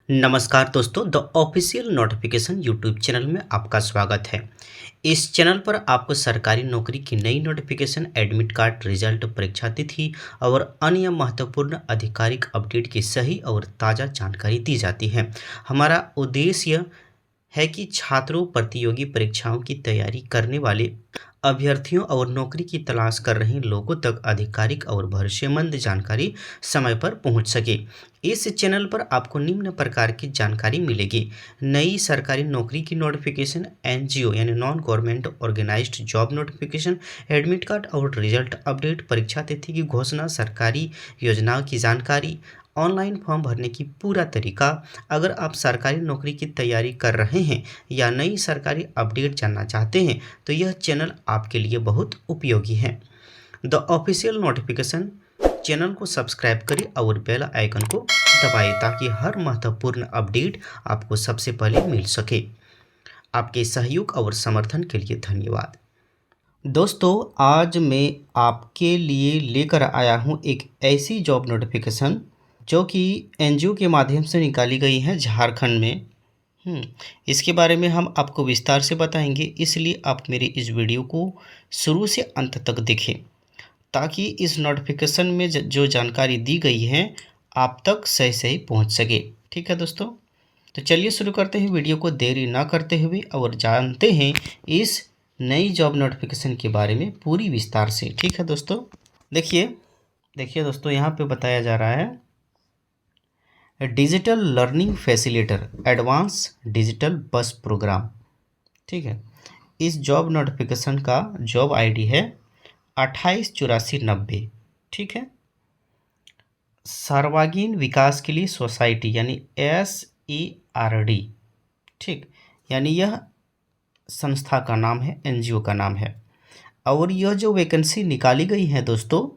नमस्कार दोस्तों, the official notification YouTube channel में आपका स्वागत है। इस चैनल पर आपको सरकारी नौकरी की नई नोटिफिकेशन, एडमिट कार्ड, रिजल्ट, परीक्षा तिथि और अन्य महत्वपूर्ण आधिकारिक अपडेट की सही और ताज़ा जानकारी दी जाती है। हमारा उद्देश्य है कि छात्रों, प्रतियोगी परीक्षाओं की तैयारी करने वाले अभ्यर्थियों और नौकरी की तलाश कर रहे लोगों तक आधिकारिक और भरोसेमंद जानकारी समय पर पहुंच सके। इस चैनल पर आपको निम्न प्रकार की जानकारी मिलेगी। नई सरकारी नौकरी की नोटिफिकेशन, एनजीओ यानी non government organised job notification, admit card और रिजल्ट अपडेट, परीक्षा तिथि की घोषणा, सरकारी योजनाओं की जानकारी, ऑनलाइन फॉर्म भरने की पूरा तरीका। अगर आप सरकारी नौकरी की तैयारी कर रहे हैं या नई सरकारी अपडेट जानना चाहते हैं तो यह चैनल आपके लिए बहुत उपयोगी है। द ऑफिशियल नोटिफिकेशन चैनल को सब्सक्राइब करें और बेल आइकन को दबाएं ताकि हर महत्वपूर्ण अपडेट आपको सबसे पहले मिल सके। आपके सहयोग और समर्थन के लिए धन्यवाद। दोस्तों, आज मैं आपके लिए लेकर आया हूं एक ऐसी जॉब नोटिफिकेशन जो कि एनजीओ के माध्यम से निकाली गई है झारखंड में। इसके बारे में हम आपको विस्तार से बताएंगे, इसलिए आप मेरी इस वीडियो को शुरू से अंत तक देखें ताकि इस नोटिफिकेशन में जो जानकारी दी गई है आप तक सही सही पहुंच सके। ठीक है दोस्तों, तो चलिए शुरू करते हैं वीडियो को देरी ना करते हुए और जानते हैं इस नई जॉब नोटिफिकेशन के बारे में पूरी विस्तार से। ठीक है दोस्तों, देखिए देखिए दोस्तों, यहाँ पे बताया जा रहा है digital learning facilitator advance digital bus program. ठीक है, इस जॉब नोटिफिकेशन का जॉब आईडी है 288490। ठीक है, सर्वांगीण विकास के लिए सोसाइटी यानी SERD। ठीक, यानी यह संस्था का नाम है, एनजीओ का नाम है। और यह जो वैकेंसी निकाली गई है दोस्तों,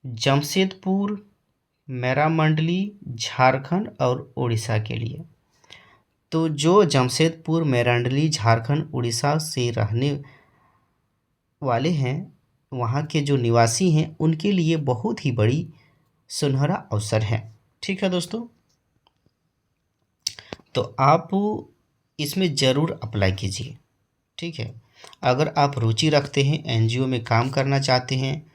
जमशेदपुर, मेरामंडली, झारखंड और उड़ीसा के लिए। तो जो जमशेदपुर, मेरामंडली, झारखंड, उड़ीसा से रहने वाले हैं, वहाँ के जो निवासी हैं, उनके लिए बहुत ही बड़ी सुनहरा अवसर है। ठीक है दोस्तों, तो आप इसमें ज़रूर अप्लाई कीजिए। ठीक है, अगर आप रुचि रखते हैं, एनजीओ में काम करना चाहते हैं,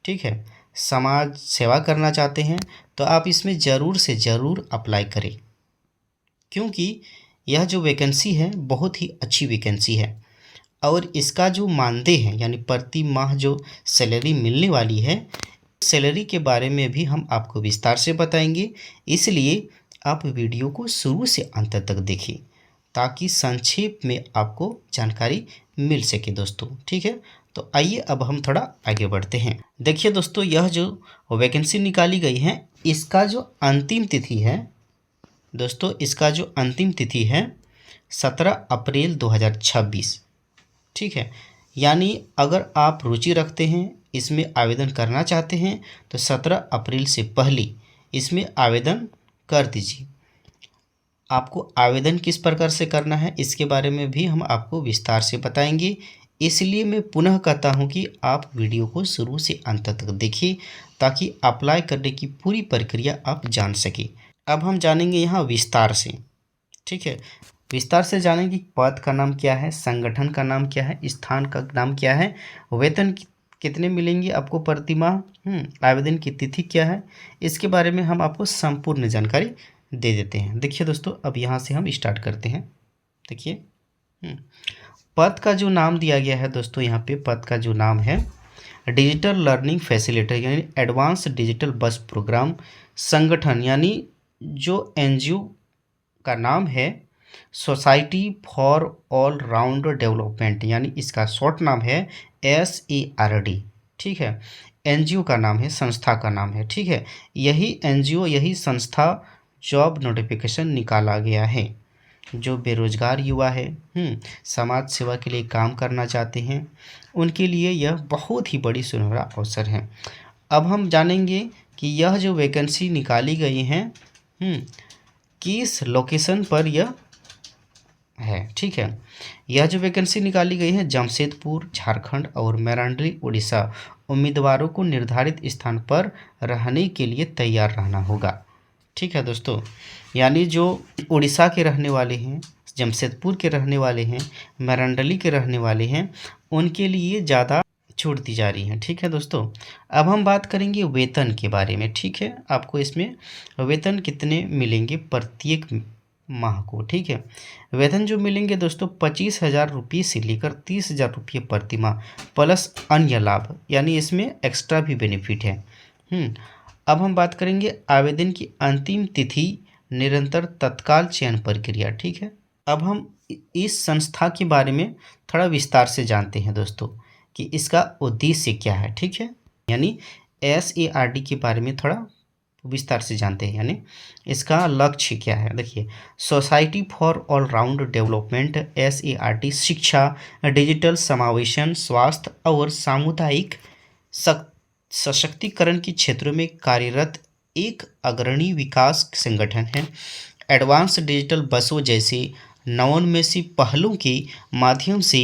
ठीक है, समाज सेवा करना चाहते हैं, तो आप इसमें ज़रूर से ज़रूर अप्लाई करें, क्योंकि यह जो वैकेंसी है बहुत ही अच्छी वैकेंसी है। और इसका जो मानदेय है यानी प्रति माह जो सैलरी मिलने वाली है, सैलरी के बारे में भी हम आपको विस्तार से बताएंगे, इसलिए आप वीडियो को शुरू से अंत तक देखिए ताकि संक्षेप में आपको जानकारी मिल सके दोस्तों। ठीक है, तो आइए अब हम थोड़ा आगे बढ़ते हैं। देखिए दोस्तों, यह जो वैकेंसी निकाली गई है, इसका जो अंतिम तिथि है दोस्तों, इसका जो अंतिम तिथि है 17 अप्रैल 2026। ठीक है, यानी अगर आप रुचि रखते हैं, इसमें आवेदन करना चाहते हैं, तो 17 अप्रैल से पहले इसमें आवेदन कर दीजिए। आपको आवेदन किस प्रकार से करना है इसके बारे में भी हम आपको विस्तार से बताएंगे, इसलिए मैं पुनः कहता हूं कि आप वीडियो को शुरू से अंत तक देखिए ताकि अप्लाई करने की पूरी प्रक्रिया आप जान सकें। अब हम जानेंगे यहाँ विस्तार से। ठीक है, विस्तार से जानेंगे पद का नाम क्या है, संगठन का नाम क्या है, स्थान का नाम क्या है, वेतन कितने मिलेंगे आपको प्रति माह, आवेदन की तिथि क्या है, इसके बारे में हम आपको संपूर्ण जानकारी दे देते हैं। देखिए दोस्तों, अब यहाँ से हम स्टार्ट करते हैं। देखिए, पद का जो नाम दिया गया है दोस्तों, यहाँ पे पद का जो नाम है डिजिटल लर्निंग फैसिलिटेटर यानी एडवांस डिजिटल बस प्रोग्राम। संगठन यानी जो एनजीओ का नाम है society for all round development, यानी इसका शॉर्ट नाम है SERD। ठीक है, एनजीओ का नाम है, संस्था का नाम है। ठीक है, यही एनजीओ, यही संस्था जॉब नोटिफिकेशन निकाला गया है। जो बेरोजगार युवा है, समाज सेवा के लिए काम करना चाहते हैं, उनके लिए यह बहुत ही बड़ी सुनहरा अवसर है। अब हम जानेंगे कि यह जो वैकेंसी निकाली गई है किस लोकेशन पर यह है। ठीक है, यह जो वैकेंसी निकाली गई है जमशेदपुर, झारखंड और मेरांडली, उड़ीसा। उम्मीदवारों को निर्धारित स्थान पर रहने के लिए तैयार रहना होगा। ठीक है दोस्तों, यानी जो उड़ीसा के रहने वाले हैं, जमशेदपुर के रहने वाले हैं, मरंडली के रहने वाले हैं, उनके लिए ज़्यादा छूट दी जा रही है। ठीक है दोस्तों, अब हम बात करेंगे वेतन के बारे में। ठीक है, आपको इसमें वेतन कितने मिलेंगे प्रत्येक माह को। ठीक है, वेतन जो मिलेंगे दोस्तों 25,000 रुपये से लेकर 30,000 रुपये प्रति माह, प्लस अन्य लाभ, यानी इसमें एक्स्ट्रा भी बेनिफिट है। अब हम बात करेंगे आवेदन की अंतिम तिथि, निरंतर तत्काल चयन प्रक्रिया। ठीक है, अब हम इस संस्था के बारे में थोड़ा विस्तार से जानते हैं दोस्तों कि इसका उद्देश्य क्या है। ठीक है, यानी SARD के बारे में थोड़ा विस्तार से जानते हैं, यानी इसका लक्ष्य क्या है। देखिए, society for all round development SARD शिक्षा, डिजिटल समावेशन, स्वास्थ्य और सामुदायिक सशक्तिकरण के क्षेत्रों में कार्यरत एक अग्रणी विकास संगठन है। एडवांस डिजिटल बसों जैसे नवोन्मेषी पहलों के माध्यम से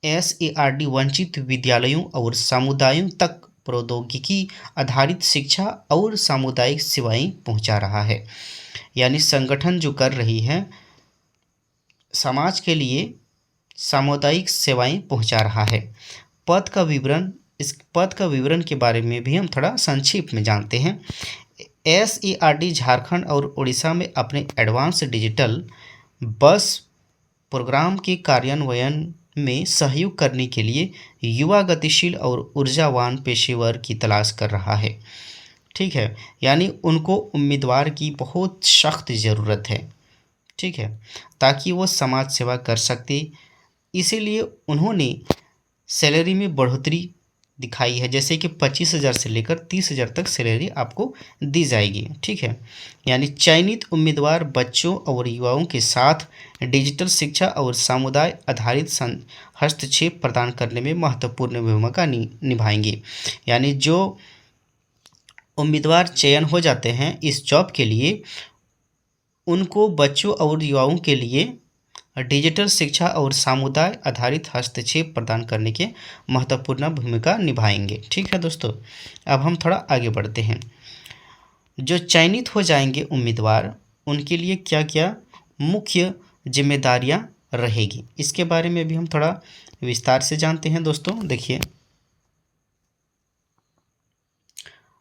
SARD वंचित विद्यालयों और समुदायों तक प्रौद्योगिकी आधारित शिक्षा और सामुदायिक सेवाएं पहुंचा रहा है। यानी संगठन जो कर रही है, समाज के लिए सामुदायिक सेवाएं पहुंचा रहा है। पद का विवरण, इस पद का विवरण के बारे में भी हम थोड़ा संक्षिप्त में जानते हैं। SARD झारखंड और उड़ीसा में अपने एडवांस डिजिटल बस प्रोग्राम के कार्यान्वयन में सहयोग करने के लिए युवा, गतिशील और ऊर्जावान पेशेवर की तलाश कर रहा है। ठीक है, यानी उनको उम्मीदवार की बहुत सख्त ज़रूरत है। ठीक है, ताकि वो समाज सेवा कर सकते, इसीलिए उन्होंने सैलरी में बढ़ोतरी दिखाई है, जैसे कि 25,000 से लेकर 30,000 तक सैलरी आपको दी जाएगी। ठीक है, यानी चयनित उम्मीदवार बच्चों और युवाओं के साथ डिजिटल शिक्षा और समुदाय आधारित हस्तक्षेप प्रदान करने में महत्वपूर्ण भूमिका निभाएंगे। यानी जो उम्मीदवार चयन हो जाते हैं इस जॉब के लिए, उनको बच्चों और युवाओं के लिए डिजिटल शिक्षा और समुदाय आधारित हस्तक्षेप प्रदान करने के महत्वपूर्ण भूमिका निभाएंगे। ठीक है दोस्तों, अब हम थोड़ा आगे बढ़ते हैं। जो चयनित हो जाएंगे उम्मीदवार, उनके लिए क्या क्या मुख्य जिम्मेदारियां रहेगी, इसके बारे में भी हम थोड़ा विस्तार से जानते हैं दोस्तों। देखिए,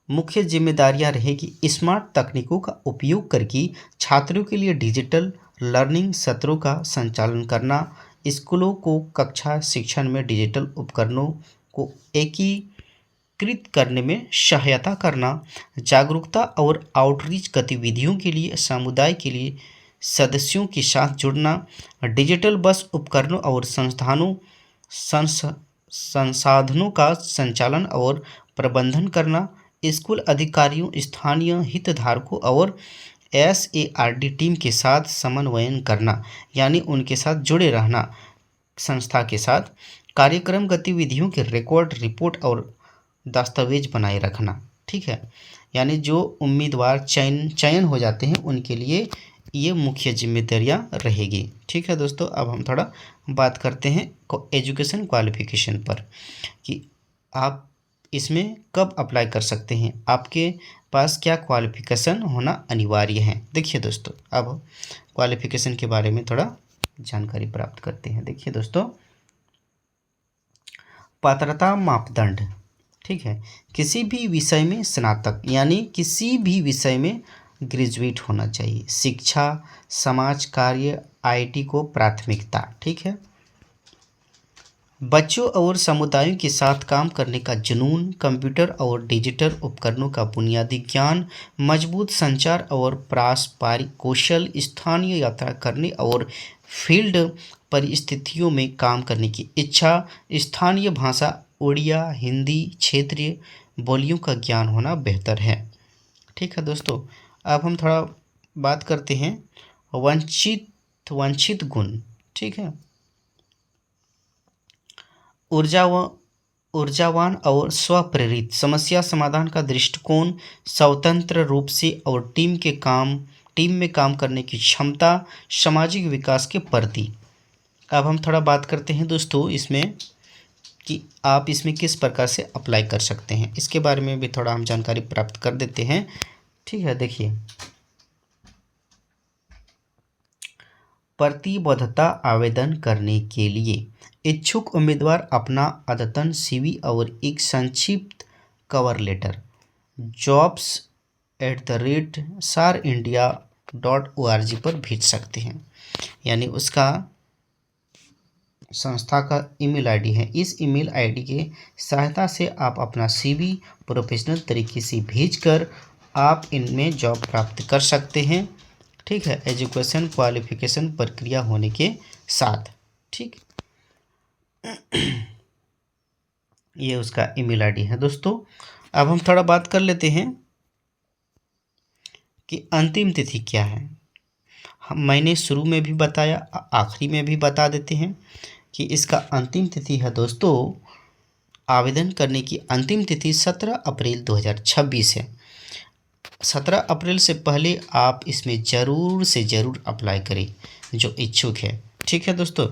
मुख्य जिम्मेदारियां रहेगी स्मार्ट तकनीकों का उपयोग करके छात्रों के लिए डिजिटल लर्निंग सत्रों का संचालन करना, स्कूलों को कक्षा शिक्षण में डिजिटल उपकरणों को एकीकृत करने में सहायता करना, जागरूकता और आउटरीच गतिविधियों के लिए समुदाय के लिए सदस्यों के साथ जुड़ना, डिजिटल बस उपकरणों और संसाधनों का संचालन और प्रबंधन करना, स्कूल अधिकारियों, स्थानीय हितधारकों और SARD टीम के साथ समन्वयन करना, यानी उनके साथ जुड़े रहना, संस्था के साथ कार्यक्रम गतिविधियों के रिकॉर्ड, रिपोर्ट और दस्तावेज बनाए रखना। ठीक है, यानी जो उम्मीदवार चयन हो जाते हैं उनके लिए ये मुख्य जिम्मेदारियां रहेगी। ठीक है दोस्तों, अब हम थोड़ा बात करते हैं एजुकेशन क्वालिफिकेशन पर कि आप इसमें कब अप्लाई कर सकते हैं, आपके पास क्या क्वालिफिकेशन होना अनिवार्य है। देखिए दोस्तों, अब क्वालिफिकेशन के बारे में थोड़ा जानकारी प्राप्त करते हैं। देखिए दोस्तों, पात्रता मापदंड। ठीक है, किसी भी विषय में स्नातक, यानी किसी भी विषय में ग्रेजुएट होना चाहिए। शिक्षा, समाज कार्य, IT को प्राथमिकता। ठीक है, बच्चों और समुदायों के साथ काम करने का जुनून, कंप्यूटर और डिजिटल उपकरणों का बुनियादी ज्ञान, मजबूत संचार और पारस्परिक कौशल, स्थानीय यात्रा करने और फील्ड परिस्थितियों में काम करने की इच्छा, स्थानीय भाषा उड़िया, हिंदी, क्षेत्रीय बोलियों का ज्ञान होना बेहतर है। ठीक है दोस्तों, अब हम थोड़ा बात करते हैं वंचित गुण। ठीक है, ऊर्जावान और स्वप्रेरित, समस्या समाधान का दृष्टिकोण, स्वतंत्र रूप से और टीम में काम करने की क्षमता, सामाजिक विकास के प्रति। अब हम थोड़ा बात करते हैं दोस्तों इसमें कि आप इसमें किस प्रकार से अप्लाई कर सकते हैं, इसके बारे में भी थोड़ा हम जानकारी प्राप्त कर देते हैं। ठीक है, देखिए, प्रतिबद्धता आवेदन करने के लिए इच्छुक उम्मीदवार अपना अद्यतन सीवी और एक संक्षिप्त कवर लेटर jobs@sarindia.org पर भेज सकते हैं। यानी उसका संस्था का ईमेल आईडी है। इस ईमेल आईडी के सहायता से आप अपना सीवी प्रोफेशनल तरीके से भेजकर आप इनमें जॉब प्राप्त कर सकते हैं। ठीक है, एजुकेशन क्वालिफिकेशन प्रक्रिया होने के साथ। ठीक, ये उसका ईमेल आईडी है दोस्तों। अब हम थोड़ा बात कर लेते हैं कि अंतिम तिथि क्या है। मैंने शुरू में भी बताया, आखिरी में भी बता देते हैं कि इसका अंतिम तिथि है दोस्तों, आवेदन करने की अंतिम तिथि 17 अप्रैल 2026 है। 17 अप्रैल से पहले आप इसमें ज़रूर से ज़रूर अप्लाई करें जो इच्छुक है। ठीक है दोस्तों,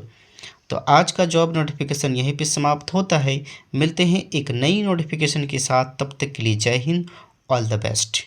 तो आज का जॉब नोटिफिकेशन यहीं पे समाप्त होता है। मिलते हैं एक नई नोटिफिकेशन के साथ, तब तक के लिए जय हिंद, ऑल द बेस्ट।